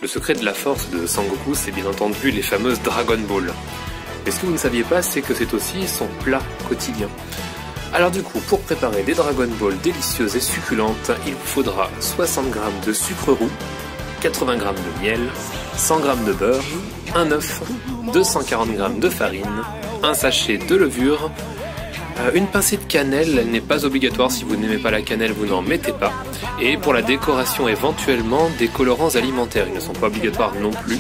Le secret de la force de Sangoku, c'est bien entendu les fameuses Dragon Ball. Mais ce que vous ne saviez pas, c'est que c'est aussi son plat quotidien. Alors du coup, pour préparer des Dragon Ball délicieuses et succulentes, il vous faudra 60 g de sucre roux, 80 g de miel, 100 g de beurre, un œuf, 240 g de farine, un sachet de levure, une pincée de cannelle, elle n'est pas obligatoire, si vous n'aimez pas la cannelle, vous n'en mettez pas. Et pour la décoration, éventuellement, des colorants alimentaires, ils ne sont pas obligatoires non plus,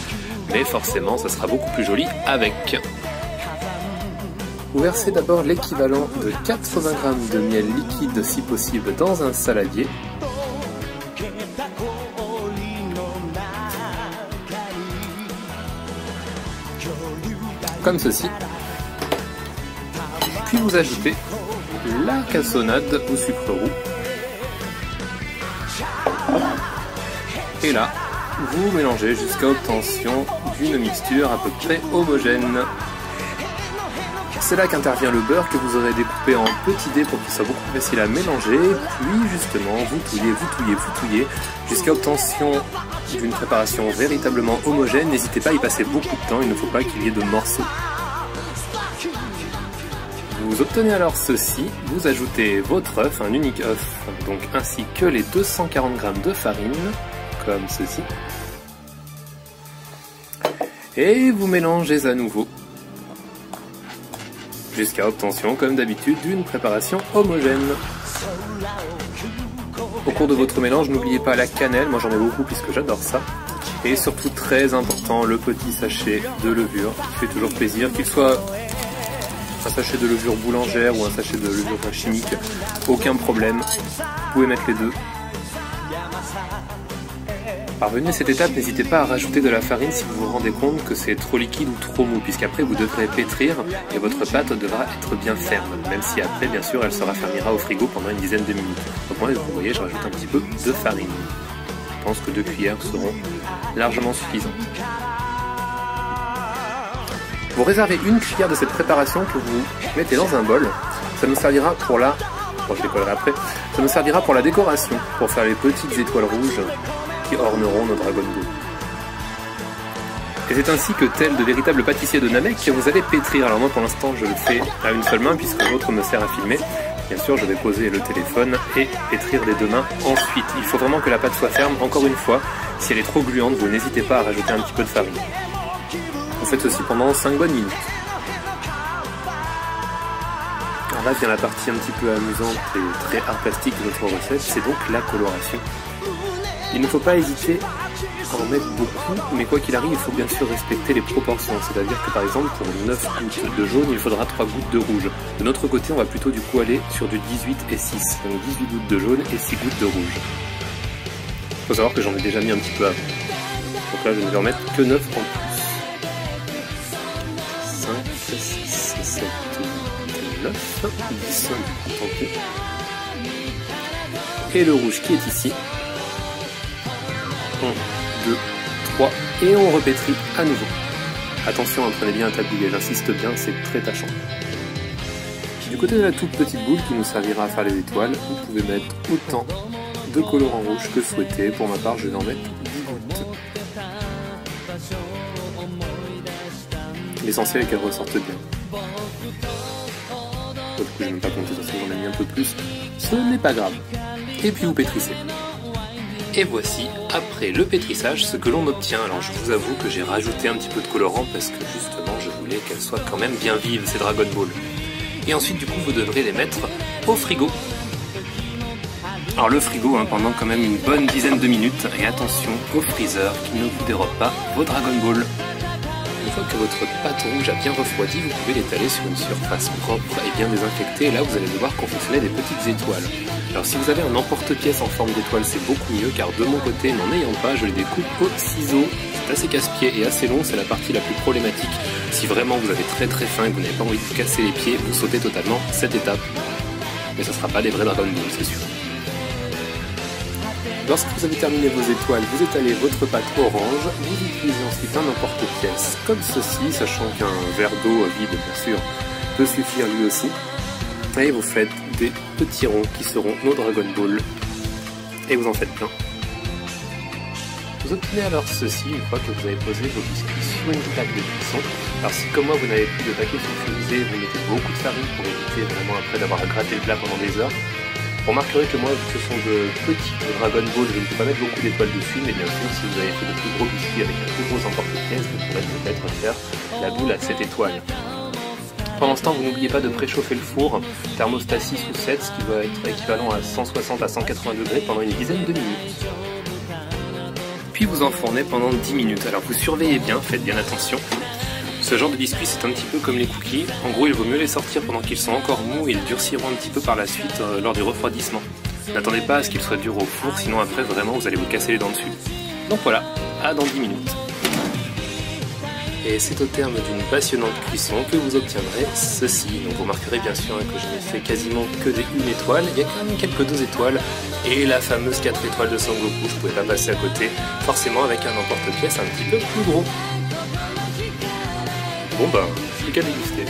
mais forcément, ça sera beaucoup plus joli avec. Vous versez d'abord l'équivalent de 80 g de miel liquide, si possible, dans un saladier. Comme ceci. Puis vous ajoutez la cassonade au sucre roux. Et là, vous mélangez jusqu'à obtention d'une mixture à peu près homogène. C'est là qu'intervient le beurre que vous aurez découpé en petits dés pour qu'il soit beaucoup plus facile à mélanger. Puis justement, vous touillez jusqu'à obtention d'une préparation véritablement homogène. N'hésitez pas à y passer beaucoup de temps, il ne faut pas qu'il y ait de morceaux. Vous obtenez alors ceci, vous ajoutez votre œuf, un unique œuf, donc ainsi que les 240 g de farine, comme ceci. Et vous mélangez à nouveau, jusqu'à obtention, comme d'habitude, d'une préparation homogène. Au cours de votre mélange, n'oubliez pas la cannelle, moi j'en ai beaucoup puisque j'adore ça. Et surtout, très important, le petit sachet de levure, qui fait toujours plaisir, qu'il soit un sachet de levure boulangère ou un sachet de levure chimique, aucun problème, vous pouvez mettre les deux. Parvenu à cette étape, n'hésitez pas à rajouter de la farine si vous vous rendez compte que c'est trop liquide ou trop mou, puisqu'après vous devrez pétrir et votre pâte devra être bien ferme, même si après, bien sûr, elle se raffermira au frigo pendant une dizaine de minutes. Donc moi, vous voyez, je rajoute un petit peu de farine. Je pense que 2 cuillères seront largement suffisantes. Vous réservez une cuillère de cette préparation que vous mettez dans un bol. Ça nous servira pour la... Bon, je décollerai après. Ça nous servira pour la décoration, pour faire les petites étoiles rouges qui orneront nos Dragon Ball. Et c'est ainsi que, tel de véritables pâtissiers de Namek, vous allez pétrir. Alors moi, pour l'instant, je le fais à une seule main, puisque l'autre me sert à filmer. Bien sûr, je vais poser le téléphone et pétrir des deux mains ensuite. Il faut vraiment que la pâte soit ferme. Encore une fois, si elle est trop gluante, vous n'hésitez pas à rajouter un petit peu de farine. Vous faites ceci pendant 5 bonnes minutes. Alors là vient la partie un petit peu amusante et très art plastique de notre recette, c'est donc la coloration. Il ne faut pas hésiter à en mettre beaucoup, mais quoi qu'il arrive, il faut bien sûr respecter les proportions. C'est-à-dire que par exemple, pour 9 gouttes de jaune, il faudra 3 gouttes de rouge. De notre côté, on va plutôt du coup aller sur du 18 et 6. Donc 18 gouttes de jaune et 6 gouttes de rouge. Il faut savoir que j'en ai déjà mis un petit peu avant. Donc là, je ne vais en mettre que 9 en plus. 5, 6, 7, 8, 9, 10 du coup, tant pis. Et le rouge qui est ici. 1, 2, 3, et on repétrit à nouveau. Attention, prenez bien un tablier, j'insiste bien, c'est très tâchant. Du côté de la toute petite boule qui nous servira à faire les étoiles, vous pouvez mettre autant de colorant rouge que souhaité. Pour ma part, je vais en mettre 10 gouttes. L'essentiel est qu'elle ressorte bien. Du coup, je n'ai même pas compté, parce que j'en ai mis un peu plus. Ce n'est pas grave. Et puis vous pétrissez. Et voici, après le pétrissage, ce que l'on obtient. Alors je vous avoue que j'ai rajouté un petit peu de colorant parce que justement je voulais qu'elles soient quand même bien vives, ces Dragon Ball. Et ensuite du coup vous devrez les mettre au frigo. Alors le frigo pendant quand même une bonne dizaine de minutes. Et attention au freezer qui ne vous dérobe pas vos Dragon Ball. Une fois que votre pâte rouge a bien refroidi, vous pouvez l'étaler sur une surface propre et bien désinfectée. Et là, vous allez devoir confectionner des petites étoiles. Alors si vous avez un emporte-pièce en forme d'étoile, c'est beaucoup mieux, car de mon côté, n'en ayant pas, je les découpe au ciseau. C'est assez casse-pied et assez long, c'est la partie la plus problématique. Si vraiment vous avez très très faim et que vous n'avez pas envie de vous casser les pieds, vous sautez totalement cette étape. Mais ça ne sera pas des vrais Dragon Ball, c'est sûr. Lorsque vous avez terminé vos étoiles, vous étalez votre pâte orange, vous utilisez ensuite un emporte-pièce comme ceci, sachant qu'un verre d'eau vide, bien sûr, peut suffire lui aussi. Et vous faites des petits ronds qui seront nos Dragon Ball. Et vous en faites plein. Vous obtenez alors ceci une fois que vous avez posé vos biscuits sur une plaque de cuisson. Alors si comme moi vous n'avez plus de papier sulfurisé, vous mettez beaucoup de farine pour éviter vraiment après d'avoir à gratter le plat pendant des heures. Vous remarquerez que moi, vu que ce sont de petits Dragon Ball, je ne peux pas mettre beaucoup d'étoiles dessus, mais bien sûr, si vous avez fait de plus gros biscuits avec un plus gros emporte-pièce, vous pourrez peut-être faire la boule à 7 étoiles. Pendant ce temps, vous n'oubliez pas de préchauffer le four, thermostat 6 ou 7, ce qui va être équivalent à 160 à 180 degrés pendant une dizaine de minutes. Puis vous enfournez pendant 10 minutes. Alors vous surveillez bien, faites bien attention. Ce genre de biscuits, c'est un petit peu comme les cookies. En gros, il vaut mieux les sortir pendant qu'ils sont encore mous et ils durciront un petit peu par la suite lors du refroidissement. N'attendez pas à ce qu'ils soient durs au four, sinon après vraiment vous allez vous casser les dents dessus. Donc voilà, à dans 10 minutes. Et c'est au terme d'une passionnante cuisson que vous obtiendrez ceci. Donc vous remarquerez bien sûr que je n'ai fait quasiment que des 1 étoile, il y a quand même quelques 2 étoiles, et la fameuse 4 étoiles de Sangoku, je ne pouvais pas passer à côté, forcément avec un emporte-pièce un petit peu plus gros. Bon ben, plus qu'à déguster.